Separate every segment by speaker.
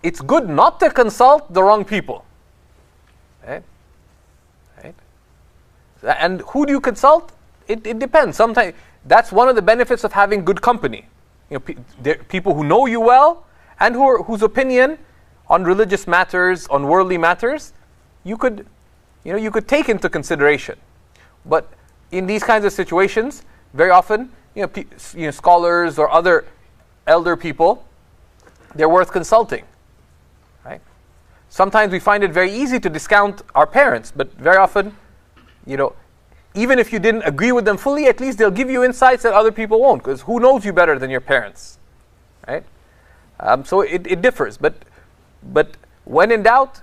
Speaker 1: it's good not to consult the wrong people. Right? Right? And who do you consult? It depends. Sometimes that's one of the benefits of having good company. People who know you well and whose opinion on religious matters, on worldly matters, you could take into consideration. But in these kinds of situations, very often, scholars or other elder people, they're worth consulting. Right? Sometimes we find it very easy to discount our parents, but very often, even if you didn't agree with them fully, at least they'll give you insights that other people won't, because who knows you better than your parents, right? So it differs, but when in doubt,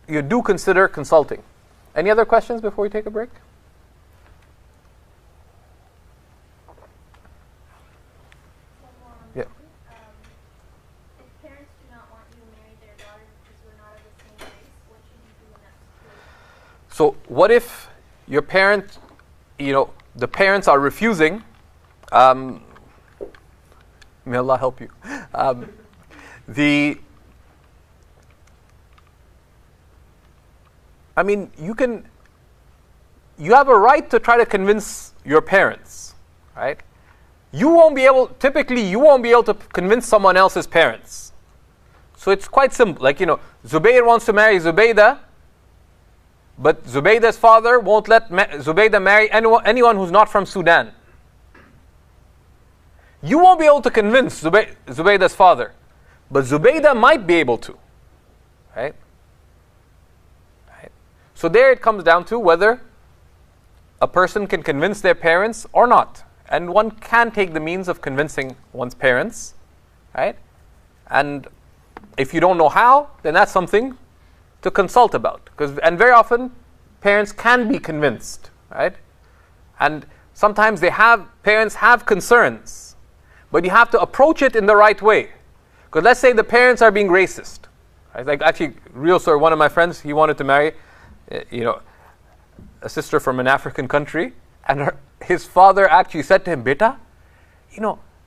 Speaker 1: you do consider consulting. Any other questions before we take a break? Yeah.
Speaker 2: If parents do not want you to marry their daughter because we're not of the same race, what should you do in that situation?
Speaker 1: So what if your parent, the parents are refusing, may Allah help you. You have a right to try to convince your parents, right? Typically you won't be able to convince someone else's parents. So it's quite simple. Like, Zubayr wants to marry Zubaydah, but Zubaydah's father won't let Zubaydah marry anyone who's not from Sudan. You won't be able to convince Zubaydah's father, but Zubaydah might be able to. Right? So there it comes down to whether a person can convince their parents or not. And one can take the means of convincing one's parents. Right? And if you don't know how, then that's something to consult about, and very often parents can be convinced, right? And sometimes parents have concerns, but you have to approach it in the right way. Because let's say the parents are being racist, right? Like, actually, real story. One of my friends, he wanted to marry, a sister from an African country, and his father actually said to him, "Beta,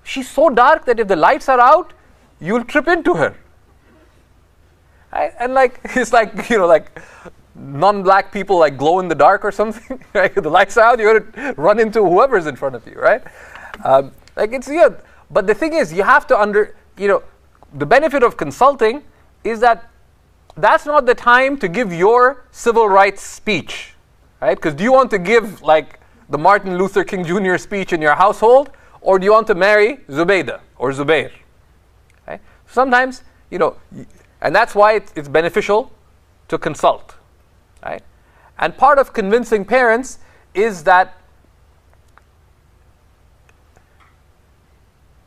Speaker 1: she's so dark that if the lights are out, you'll trip into her." Right? And it's like non-black people glow in the dark or something. Right? The lights are out, you're gonna run into whoever's in front of you, right? But the thing is, you have to the benefit of consulting is that that's not the time to give your civil rights speech, right? Because do you want to give the Martin Luther King Jr. speech in your household, or do you want to marry Zubaydah or Zubayr? Right? Sometimes, and that's why it's beneficial to consult, right? And part of convincing parents is that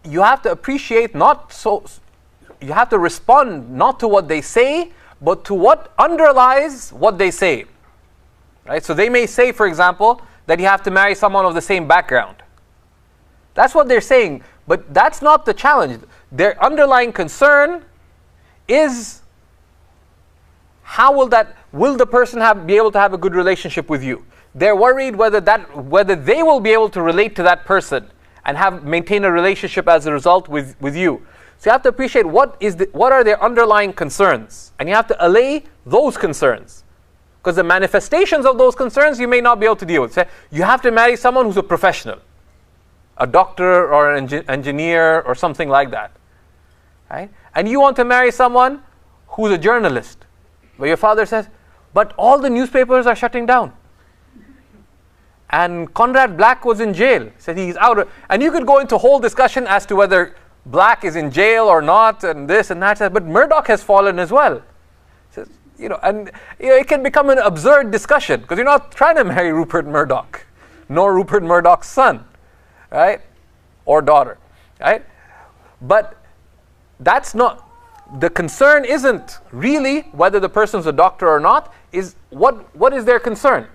Speaker 1: you have to appreciate you have to respond not to what they say, but to what underlies what they say, right? So they may say, for example, that you have to marry someone of the same background. That's what they're saying, but that's not the challenge. Their underlying concern is will the person be able to have a good relationship with you? They're worried whether they will be able to relate to that person and maintain a relationship as a result with you. So you have to appreciate what are their underlying concerns, and you have to allay those concerns, because the manifestations of those concerns you may not be able to deal with. Say, you have to marry someone who's a professional, a doctor or an engineer or something like that, right? And you want to marry someone who's a journalist, but your father says, but all the newspapers are shutting down, and Conrad Black was in jail, said he's out, and you could go into a whole discussion as to whether Black is in jail or not, and this and that, but Murdoch has fallen as well. Says, it can become an absurd discussion, because you're not trying to marry Rupert Murdoch, nor Rupert Murdoch's son, right, or daughter, right? But that's not, the concern isn't really whether the person's a doctor or not, is what is their concern?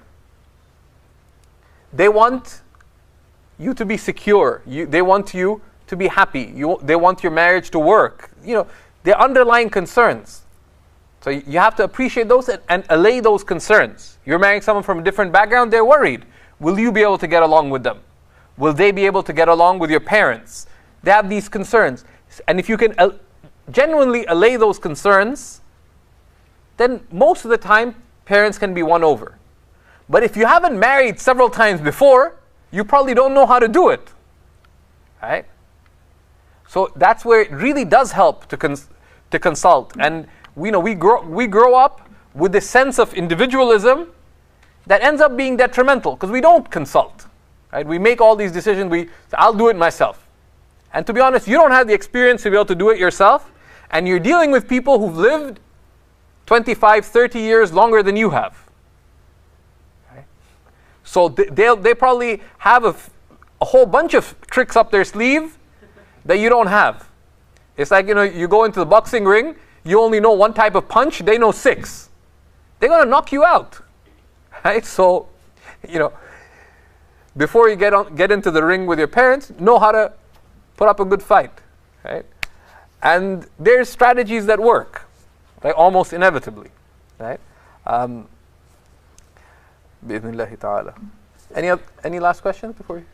Speaker 1: They want you to be secure. They want you to be happy. They want your marriage to work. Their underlying concerns. So you have to appreciate those and allay those concerns. You're marrying someone from a different background, they're worried. Will you be able to get along with them? Will they be able to get along with your parents? They have these concerns. And if you can genuinely allay those concerns, then most of the time parents can be won over. But if you haven't married several times before, you probably don't know how to do it. Right? So that's where it really does help to consult. And we grow up with this sense of individualism that ends up being detrimental because we don't consult. Right? We make all these decisions, I'll do it myself. And to be honest, you don't have the experience to be able to do it yourself, and you're dealing with people who've lived 25, 30 years longer than you have. Right? So they probably have a whole bunch of tricks up their sleeve that you don't have. It's like, you go into the boxing ring, you only know one type of punch, they know 6. They're going to knock you out. Right? So, before you get into the ring with your parents, know how to put up a good fight. Right? And there's strategies that work, right? Almost inevitably. Right? بإذن الله تعالى. Any last questions before you?